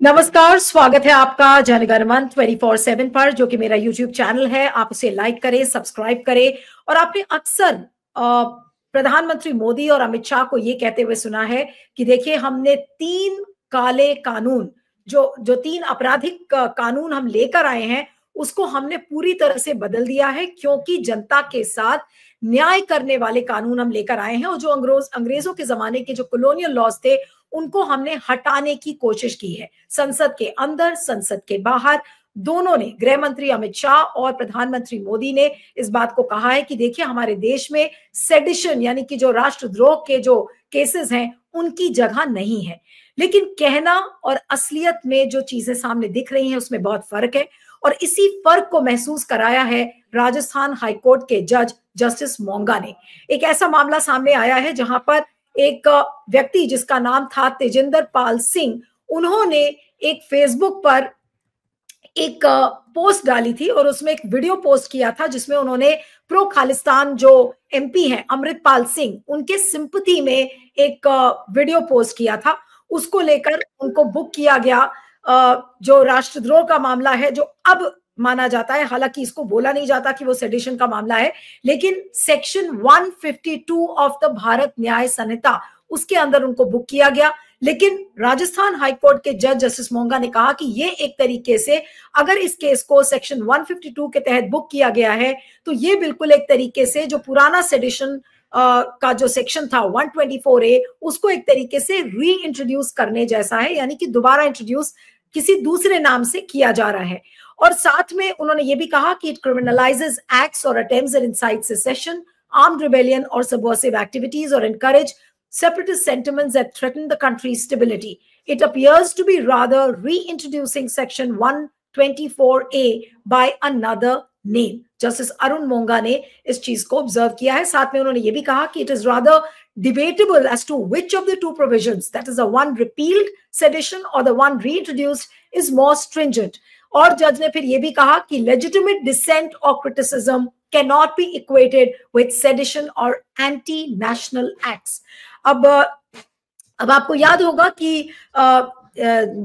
नमस्कार, स्वागत है आपका जनगणमन 24/7 पर, जो कि मेरा यूट्यूब चैनल है। आप उसे लाइक करें, सब्सक्राइब करें। और आपने अक्सर प्रधानमंत्री मोदी और अमित शाह को ये कहते हुए सुना है कि देखिए, हमने 3 काले कानून, जो 3 आपराधिक कानून हम लेकर आए हैं, उसको हमने पूरी तरह से बदल दिया है, क्योंकि जनता के साथ न्याय करने वाले कानून हम लेकर आए हैं। और जो अंग्रेजों के जमाने के जो कॉलोनियल लॉज थे, उनको हमने हटाने की कोशिश की है। संसद के अंदर, संसद के बाहर, दोनों ने, गृह मंत्री अमित शाह और प्रधानमंत्री मोदी ने इस बात को कहा है कि देखिए, हमारे देश में सेडिशन यानी कि जो राष्ट्रद्रोह के जो केसेस हैं, उनकी जगह नहीं है। लेकिन कहना और असलियत में जो चीजें सामने दिख रही हैं, उसमें बहुत फर्क है। और इसी फर्क को महसूस कराया है राजस्थान हाईकोर्ट के जज जस्टिस मोंगा ने। एक ऐसा मामला सामने आया है जहां पर एक व्यक्ति जिसका नाम था तेजिंदर पाल सिंह, उन्होंने एक फेसबुक पर एक पोस्ट डाली थी और उसमें एक वीडियो पोस्ट किया था, जिसमें उन्होंने प्रो खालिस्तान जो एमपी हैं अमृतपाल सिंह, उनके सिंपैथी में एक वीडियो पोस्ट किया था। उसको लेकर उनको बुक किया गया। जो राष्ट्रद्रोह का मामला है, जो अब माना जाता है, हालांकि इसको बोला नहीं जाता कि वो सेडिशन का मामला है, लेकिन सेक्शन 152 ऑफ द भारत न्याय संहिता, उसके अंदर उनको बुक किया गया। लेकिन राजस्थान हाईकोर्ट के जज जस्टिस मोंगा ने कहा कि ये एक तरीके से, अगर इस केस को सेक्शन 152 के तहत बुक किया गया है, तो ये बिल्कुल एक तरीके से जो पुराना सेडिशन का जो सेक्शन था 124A, उसको एक तरीके से री इंट्रोड्यूस करने जैसा है, यानी कि दोबारा इंट्रोड्यूस किसी दूसरे नाम से किया जा रहा है। और साथ में उन्होंने ये भी कहा कि इट क्रिमिनलाइजेस एक्ट्स और attempts that insight cessation, armed rebellion और सबवर्सिव एक्टिविटीज और encourage separatist sentiments that threaten the country's stability. It appears to be rather reintroducing section 124A by another name. Justice Arun Monga ने इस चीज को ऑब्जर्व किया है। साथ में उन्होंने ये भी कहा कि it is rather debatable as to which of the two provisions, that is the one repealed sedition or the one reintroduced, is more stringent. और जज ने फिर ये भी कहा कि legitimate dissent or criticism cannot be equated with sedition or anti-national acts. अब आपको याद होगा कि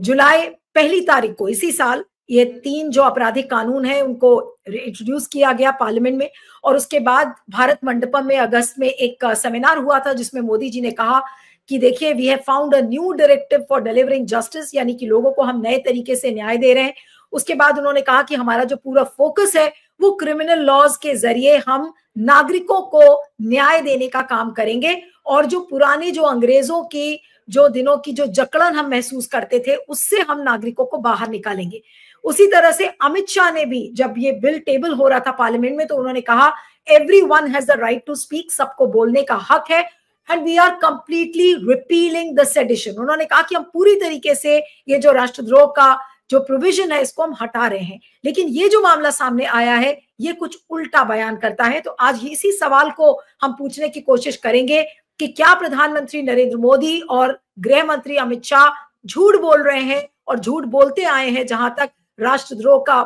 जुलाई 1 तारीख को इसी साल ये 3 जो आपराधिक कानून हैं, उनको इंट्रोड्यूस किया गया पार्लियामेंट में। और उसके बाद भारत मंडपम में अगस्त में एक सेमिनार हुआ था, जिसमें मोदी जी ने कहा कि देखिए, we have found a new directive for delivering justice, यानी कि लोगों को हम नए तरीके से न्याय दे रहे हैं। उसके बाद उन्होंने कहा कि हमारा जो पूरा फोकस है, वो क्रिमिनल लॉज के जरिए हम नागरिकों को न्याय देने का काम करेंगे। और जो पुराने, जो अंग्रेजों की जो दिनों की जो जकड़न हम महसूस करते थे, उससे हम नागरिकों को बाहर निकालेंगे। उसी तरह से अमित शाह ने भी, जब ये बिल टेबल हो रहा था पार्लियामेंट में, तो उन्होंने कहा everyone has the right to speak, सबको बोलने का हक है, and we are completely repealing the sedition. उन्होंने कहा कि हम पूरी तरीके से ये जो राष्ट्रद्रोह का जो प्रोविजन है, इसको हम हटा रहे हैं। लेकिन ये जो मामला सामने आया है, ये कुछ उल्टा बयान करता है। तो आज इसी सवाल को हम पूछने की कोशिश करेंगे कि क्या प्रधानमंत्री नरेंद्र मोदी और गृह मंत्री अमित शाह झूठ बोल रहे हैं और झूठ बोलते आए हैं, जहां तक राष्ट्रद्रोह का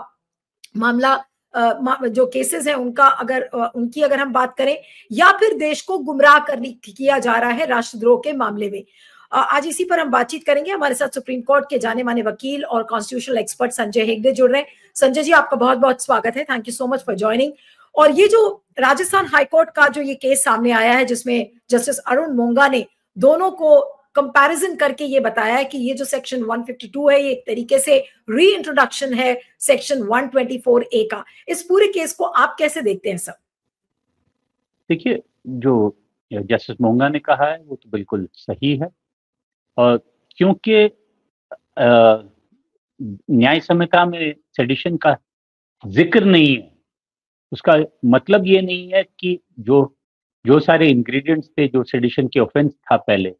मामला, जो केसेस हैं उनकी अगर हम बात करें, या फिर देश को गुमराह किया जा रहा है राष्ट्रद्रोह के मामले में। आज इसी पर हम बातचीत करेंगे। हमारे साथ सुप्रीम कोर्ट के जाने माने वकील और कॉन्स्टिट्यूशनल एक्सपर्ट संजय हेगड़े जुड़ रहे हैं। संजय जी, आपका बहुत बहुत स्वागत है। Thank you so much for joining. और ये जो राजस्थान हाईकोर्ट का जो ये केस सामने आया है, जिसमें जस्टिस अरुण मोंगा ने दोनों को कंपैरिजन करके ये बताया है कि ये जो सेक्शन 152 है, ये एक तरीके से री इंट्रोडक्शन है सेक्शन 124A का। इस पूरे केस को आप कैसे देखते हैं सर? देखिए, जो जस्टिस मोंगा ने कहा है वो तो बिल्कुल सही है। और क्योंकि न्याय संहिता में सेडिशन का जिक्र नहीं है, उसका मतलब ये नहीं है कि जो सारे इंग्रेडिएंट्स थे, जो सेडिशन के ऑफेंस था पहले,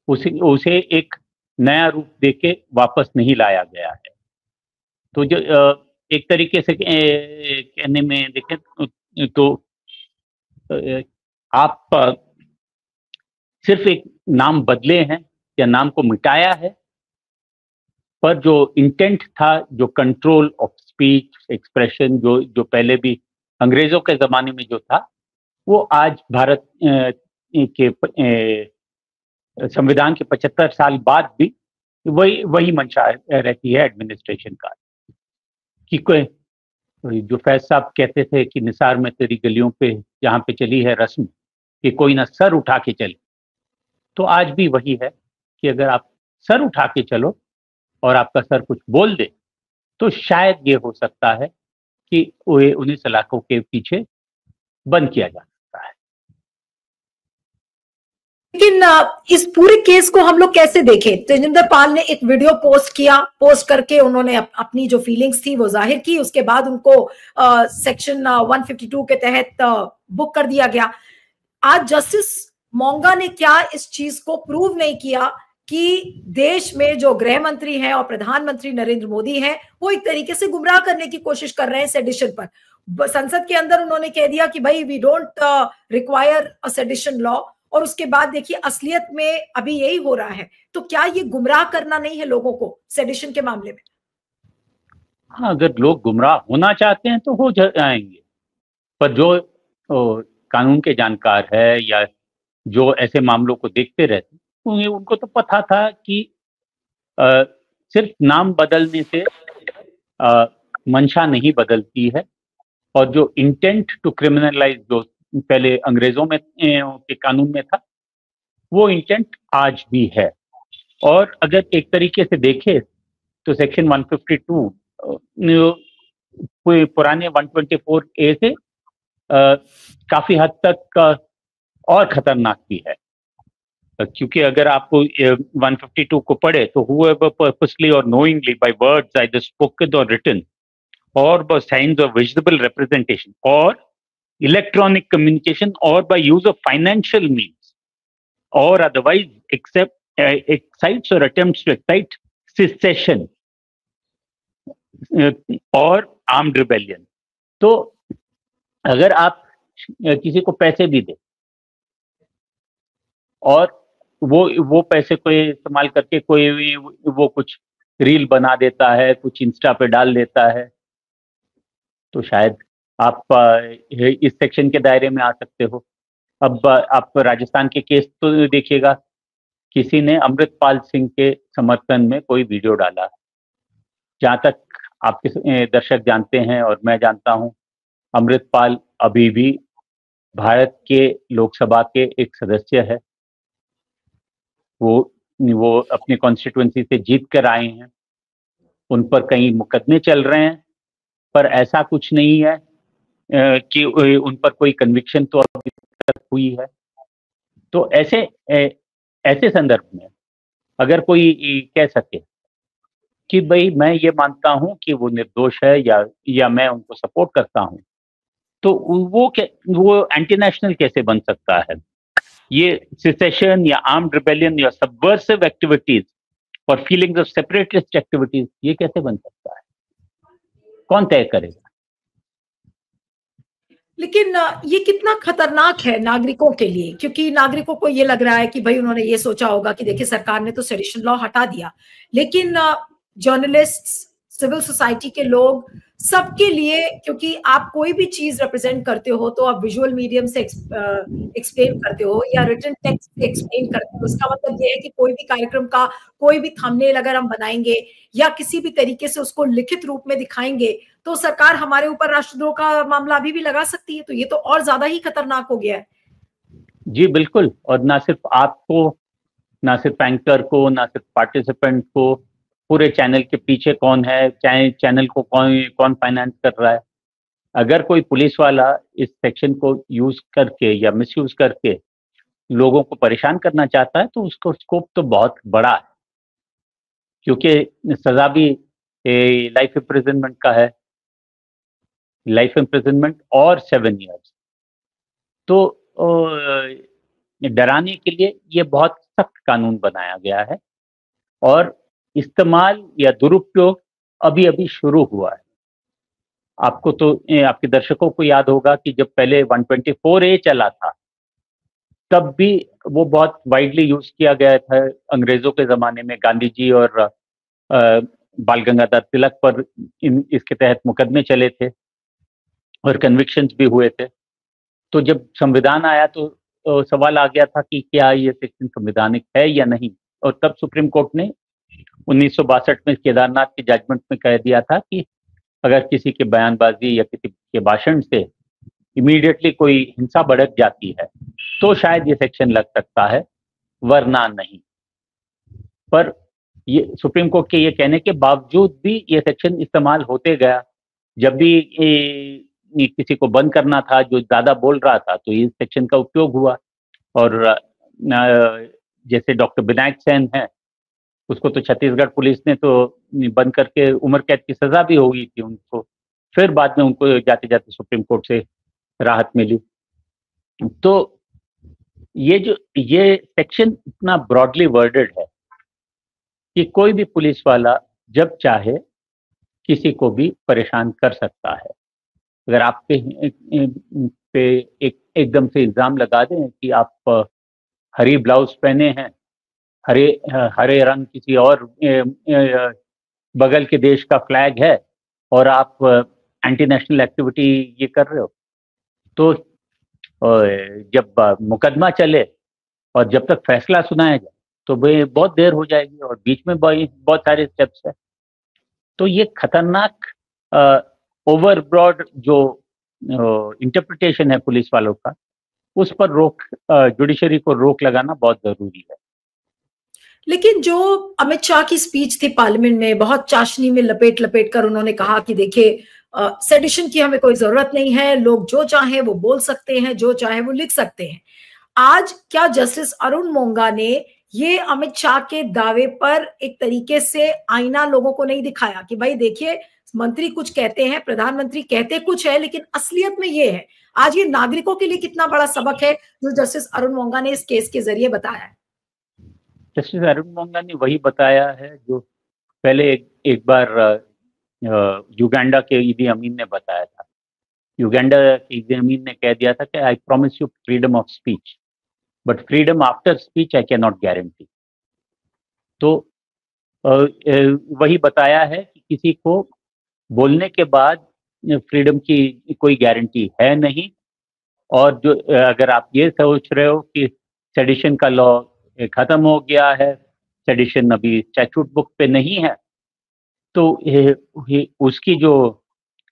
उसे एक नया रूप देके वापस नहीं लाया गया है। तो जो एक तरीके से कहने में देखें तो आप सिर्फ एक नाम बदले हैं या नाम को मिटाया है, पर जो इंटेंट था, जो कंट्रोल ऑफ स्पीच एक्सप्रेशन, जो पहले भी अंग्रेजों के जमाने में जो था, वो आज भारत के संविधान के 75 साल बाद भी वही वही मंशा रहती है एडमिनिस्ट्रेशन का कि कोई, जो फैज साहब कहते थे कि निसार में तेरी गलियों पे जहाँ पे चली है रस्म कि कोई ना सर उठा के चले, तो आज भी वही है कि अगर आप सर उठा के चलो और आपका सर कुछ बोल दे तो शायद ये हो सकता है कि उन्हीं सलाखों के पीछे बंद किया जा सकता है। लेकिन इस पूरे केस को हम लोग कैसे देखें? तेजिंदर पाल ने एक वीडियो पोस्ट किया, पोस्ट करके उन्होंने अपनी जो फीलिंग्स थी वो जाहिर की। उसके बाद उनको सेक्शन 152 के तहत बुक कर दिया गया। आज जस्टिस मोंगा ने क्या इस चीज को प्रूव नहीं किया कि देश में जो गृह मंत्री हैं और प्रधानमंत्री नरेंद्र मोदी हैं वो एक तरीके से गुमराह करने की कोशिश कर रहे हैं सेडिशन पर। संसद के अंदर उन्होंने कह दिया कि भाई we don't require a sedition law, और उसके बाद देखिए असलियत में अभी यही हो रहा है। तो क्या ये गुमराह करना नहीं है लोगों को सेडिशन के मामले में? हाँ, अगर लोग गुमराह होना चाहते हैं तो हो जाएंगे, पर जो कानून के जानकार है या जो ऐसे मामलों को देखते रहते उनको तो पता था कि सिर्फ नाम बदलने से मंशा नहीं बदलती है, और जो इंटेंट टू क्रिमिनलाइज जो पहले अंग्रेजों में के कानून में था वो इंटेंट आज भी है। और अगर एक तरीके से देखें तो सेक्शन 152 पुराने 124A से काफी हद तक और खतरनाक भी है, क्योंकि अगर आपको 152 को पढ़े तो whoever purposely or knowingly by words either spoken or written or by signs of visible representation or electronic communication or by use of financial means or otherwise excites or attempts to excite secession or armed rebellion। तो अगर आप किसी को पैसे भी दे और वो पैसे को इस्तेमाल करके कोई वो कुछ रील बना देता है, कुछ इंस्टा पे डाल देता है, तो शायद आप इस सेक्शन के दायरे में आ सकते हो। अब आप राजस्थान के केस तो देखिएगा, किसी ने अमृतपाल सिंह के समर्थन में कोई वीडियो डाला, जहां तक आपके दर्शक जानते हैं और मैं जानता हूं, अमृतपाल अभी भी भारत के लोकसभा के एक सदस्य है। वो अपनी कॉन्स्टिट्यूएंसी से जीत कर आए हैं, उन पर कई मुकदमे चल रहे हैं, पर ऐसा कुछ नहीं है कि उन पर कोई कन्विक्शन तो अभी तक हुई है। तो ऐसे संदर्भ में अगर कोई कह सके कि भाई मैं ये मानता हूं कि वो निर्दोष है या मैं उनको सपोर्ट करता हूं, तो वो एंटी नेशनल कैसे बन सकता है? ये सिसेशन या आर्म्ड रिबेलियन या सबवर्सिव एक्टिविटीज और फीलिंग्स ऑफ सेपरेटिस्ट एक्टिविटीज, ये कैसे बन सकता है? कौन तय करेगा? लेकिन ये कितना खतरनाक है नागरिकों के लिए, क्योंकि नागरिकों को ये लग रहा है कि भाई उन्होंने ये सोचा होगा कि देखिए सरकार ने तो सेडिशन लॉ हटा दिया, लेकिन जर्नलिस्ट, सिविल सोसाइटी के लोग, सबके लिए, क्योंकि आप कोई भी चीज रिप्रेजेंट करते हो तो आप विजुअल मीडियम से एक्सप्लेन करते हो या रिटन टेक्स्ट से एक्सप्लेन करते हो। इसका मतलब ये है कि कोई भी कार्यक्रम का कोई भी थंबनेल अगर हम बनाएंगे या किसी भी तरीके से उसको लिखित रूप में दिखाएंगे तो सरकार हमारे ऊपर राष्ट्रद्रोह का मामला अभी भी लगा सकती है। तो ये तो और ज्यादा ही खतरनाक हो गया है। जी बिल्कुल, और ना सिर्फ आपको, ना सिर्फ एंकर को, ना सिर्फ पार्टिसिपेंट को, पूरे चैनल के पीछे कौन है, चैनल को कौन फाइनेंस कर रहा है। अगर कोई पुलिस वाला इस सेक्शन को यूज करके या मिसयूज करके लोगों को परेशान करना चाहता है तो उसका स्कोप तो बहुत बड़ा है, क्योंकि सजा भी लाइफ इम्प्रिजनमेंट का है, लाइफ इम्प्रिजनमेंट और 7 ईयर्स। तो डराने के लिए ये बहुत सख्त कानून बनाया गया है और इस्तेमाल या दुरुपयोग अभी अभी शुरू हुआ है। आपको तो आपके दर्शकों को याद होगा कि जब पहले 124A चला था तब भी वो बहुत वाइडली यूज किया गया था अंग्रेजों के जमाने में। गांधी जी और बाल गंगाधर तिलक पर इसके तहत मुकदमे चले थे और कन्विक्शंस भी हुए थे। तो जब संविधान आया तो सवाल आ गया था कि क्या ये सेक्शन संवैधानिक है या नहीं, और तब सुप्रीम कोर्ट ने 1962 में केदारनाथ के जजमेंट में कह दिया था कि अगर किसी के बयानबाजी या किसी के भाषण से इमीडिएटली कोई हिंसा भड़क जाती है तो शायद ये सेक्शन लग सकता है, वरना नहीं। पर ये सुप्रीम कोर्ट के ये कहने के बावजूद भी ये सेक्शन इस्तेमाल होते गया। जब भी किसी को बंद करना था जो ज्यादा बोल रहा था तो इस सेक्शन का उपयोग हुआ। और जैसे डॉक्टर विनायक सेन है, उसको तो छत्तीसगढ़ पुलिस ने तो बंद करके उम्र कैद की सजा भी हो गई थी उनको, फिर बाद में उनको जाते जाते सुप्रीम कोर्ट से राहत मिली। तो ये सेक्शन इतना ब्रॉडली वर्डेड है कि कोई भी पुलिस वाला जब चाहे किसी को भी परेशान कर सकता है। अगर आप पे एकदम से इल्जाम लगा दें कि आप हरी ब्लाउज पहने हैं, हरे रंग किसी और बगल के देश का फ्लैग है और आप एंटी नेशनल एक्टिविटी ये कर रहे हो, तो जब मुकदमा चले और जब तक फैसला सुनाया जाए तो बहुत देर हो जाएगी और बीच में बहुत सारे स्टेप्स है। तो ये खतरनाक ओवर ब्रॉड जो इंटरप्रिटेशन है पुलिस वालों का, उस पर जुडिशरी को रोक लगाना बहुत जरूरी है। लेकिन जो अमित शाह की स्पीच थी पार्लियामेंट में, बहुत चाशनी में लपेट लपेट कर उन्होंने कहा कि देखिए सेडिशन की हमें कोई जरूरत नहीं है, लोग जो चाहे वो बोल सकते हैं, जो चाहे वो लिख सकते हैं। आज क्या जस्टिस अरुण मोंगा ने ये अमित शाह के दावे पर एक तरीके से आईना लोगों को नहीं दिखाया कि भाई देखिए मंत्री कुछ कहते हैं, प्रधानमंत्री कहते कुछ है, लेकिन असलियत में ये है। आज ये नागरिकों के लिए कितना बड़ा सबक है जो जस्टिस अरुण मोंगा ने इस केस के जरिए बताया है। जस्टिस अरुण मोंगा ने वही बताया है जो पहले एक बार युगांडा के ईदी अमीन ने बताया था। युगांडा के ईदी अमीन ने कह दिया था कि I promise you freedom of speech but freedom after speech I can not guarantee. तो वही बताया है कि किसी को बोलने के बाद फ्रीडम की कोई गारंटी है नहीं। और जो अगर आप ये सोच रहे हो कि सेडिशन का लॉ खत्म हो गया है, सेडिशन अभी स्टैट्यूट बुक पे नहीं है, तो उसकी जो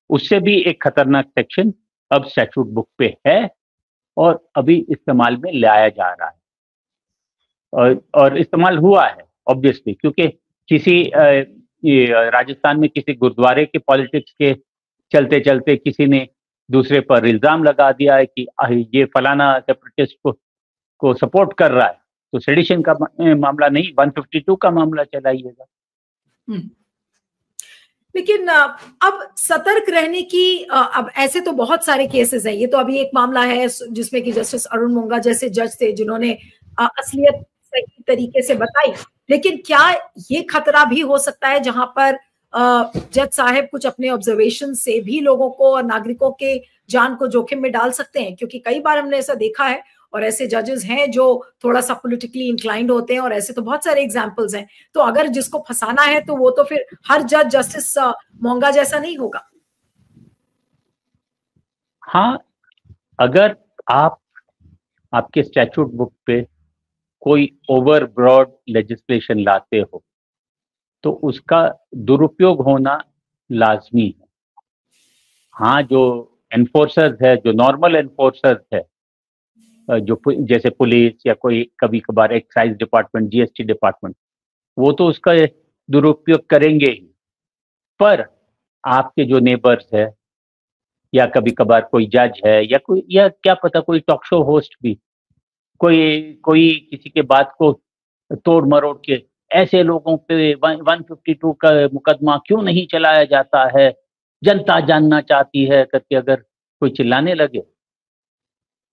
उससे भी एक खतरनाक सेक्शन अब स्टैट्यूट बुक पे है और अभी इस्तेमाल में लाया जा रहा है और इस्तेमाल हुआ है ऑब्वियसली, क्योंकि किसी राजस्थान में किसी गुरुद्वारे के पॉलिटिक्स के चलते चलते किसी ने दूसरे पर इल्जाम लगा दिया है कि ये फलाना सेपरेटिस्ट को सपोर्ट कर रहा है, तो सेडिशन का मामला नहीं 152 का मामला चलाइएगा। लेकिन अब सतर्क रहने की, अब ऐसे तो बहुत सारे केसेस हैं। ये तो अभी एक मामला है जिसमें कि जस्टिस अरुण मोंगा जैसे जज थे जिन्होंने असलियत सही तरीके से बताई, लेकिन क्या ये खतरा भी हो सकता है जहां पर जज साहब कुछ अपने ऑब्जर्वेशन से भी लोगों को और नागरिकों के जान को जोखिम में डाल सकते हैं? क्योंकि कई बार हमने ऐसा देखा है और ऐसे जजेस हैं जो थोड़ा सा पॉलिटिकली इंक्लाइंड होते हैं और ऐसे तो बहुत सारे एग्जांपल्स हैं। तो अगर जिसको फंसाना है तो वो तो फिर हर जज जस्टिस मोंगा जैसा नहीं होगा। हाँ, अगर आपके स्टैट्यूट बुक पे कोई ओवर ब्रॉड लेजिस्लेशन लाते हो तो उसका दुरुपयोग होना लाजमी है। हाँ, जो एनफोर्सर्स है, जो नॉर्मल एनफोर्सर्स है, जो जैसे पुलिस या कोई कभी कभार एक्साइज डिपार्टमेंट, जीएसटी डिपार्टमेंट, वो तो उसका दुरुपयोग करेंगे ही। पर आपके जो नेबर्स है या कभी कभार कोई जज है या क्या पता कोई टॉक शो होस्ट भी कोई किसी के बात को तोड़ मरोड़ के ऐसे लोगों पे 152 का मुकदमा क्यों नहीं चलाया जाता है, जनता जानना चाहती है करके अगर कोई चिल्लाने लगे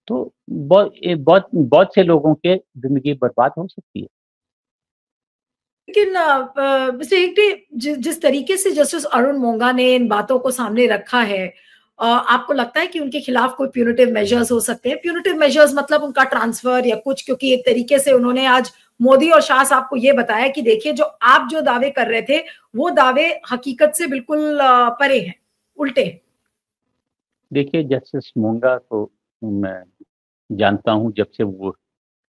तो बहुत से लोगों के जिंदगी बर्बाद हो सकती है। लेकिन मिस्टर हेगड़े, जिस तरीके से जस्टिस अरुण मोंगा ने इन बातों को सामने रखा है, आपको लगता है कि उनके खिलाफ कोई प्यूनिटिव मेजर्स हो सकते हैं? प्यूनिटिव मेजर्स मतलब उनका ट्रांसफर या कुछ, क्योंकि एक तरीके से उन्होंने आज मोदी और शाह साहब को ये बताया कि देखिए जो दावे कर रहे थे वो दावे हकीकत से बिल्कुल परे हैं, उल्टे हैं। देखिए, जस्टिस मोंगा को मैं जानता हूं जब से वो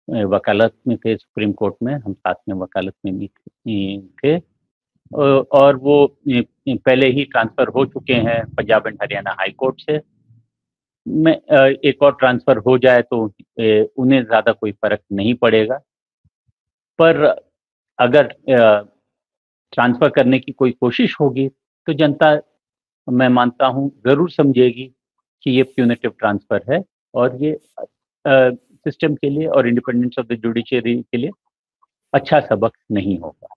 वकालत में थे सुप्रीम कोर्ट में, हम साथ में वकालत में भी थे, और वो पहले ही ट्रांसफर हो चुके हैं Punjab and Haryana high court से। मैं एक और ट्रांसफर हो जाए तो उन्हें ज़्यादा कोई फर्क नहीं पड़ेगा, पर अगर ट्रांसफर करने की कोई कोशिश होगी तो जनता, मैं मानता हूँ, ज़रूर समझेगी कि ये प्यूनिटिव ट्रांसफर है और ये सिस्टम के लिए और इंडिपेंडेंस ऑफ द जुडिशरी के लिए अच्छा सबक नहीं होगा।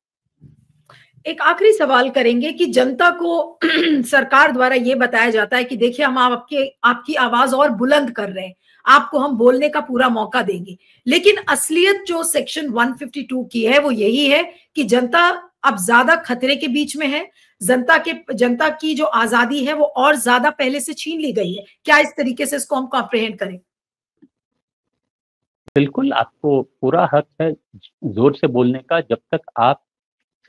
एक आखिरी सवाल करेंगे कि जनता को सरकार द्वारा ये बताया जाता है कि देखिए हम आपकी आवाज और बुलंद कर रहे हैं, आपको हम बोलने का पूरा मौका देंगे, लेकिन असलियत जो सेक्शन 152 की है वो यही है कि जनता अब ज्यादा खतरे के बीच में है, जनता की जो आजादी है वो और ज्यादा पहले से छीन ली गई है। क्या इस तरीके से इसको हम कॉम्प्रिहेंड करें? बिल्कुल, आपको पूरा हक है जोर से बोलने का, जब तक आप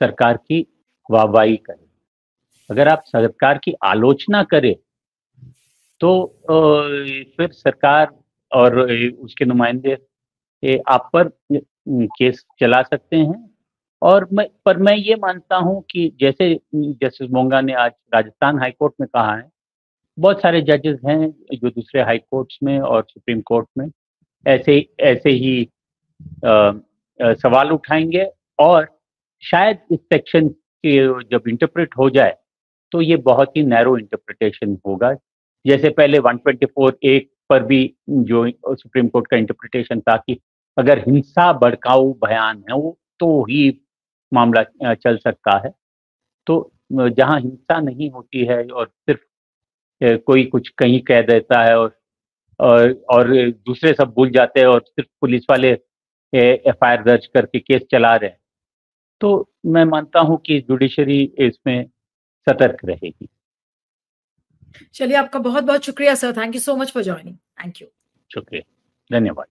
सरकार की वाहवाही करें। अगर आप सरकार की आलोचना करें तो फिर सरकार और उसके नुमाइंदे आप पर केस चला सकते हैं। और मैं ये मानता हूं कि जैसे जस्टिस मोंगा ने आज राजस्थान हाई कोर्ट में कहा है, बहुत सारे जजेस हैं जो दूसरे हाई कोर्ट्स में और सुप्रीम कोर्ट में ऐसे ही सवाल उठाएंगे, और शायद इस सेक्शन के जब इंटरप्रेट हो जाए तो ये बहुत ही नैरो इंटरप्रिटेशन होगा। जैसे पहले 124A पर भी जो सुप्रीम कोर्ट का इंटरप्रिटेशन था कि अगर हिंसा भड़काऊ बयान है वो तो ही मामला चल सकता है। तो जहां हिंसा नहीं होती है और सिर्फ कोई कुछ कहीं कह देता है और दूसरे सब भूल जाते हैं और सिर्फ पुलिस वाले FIR दर्ज करके केस चला रहे हैं, तो मैं मानता हूं कि जुडिशरी इसमें सतर्क रहेगी। चलिए, आपका बहुत बहुत शुक्रिया sir. Thank you so much for joining. Thank you. शुक्रिया, धन्यवाद।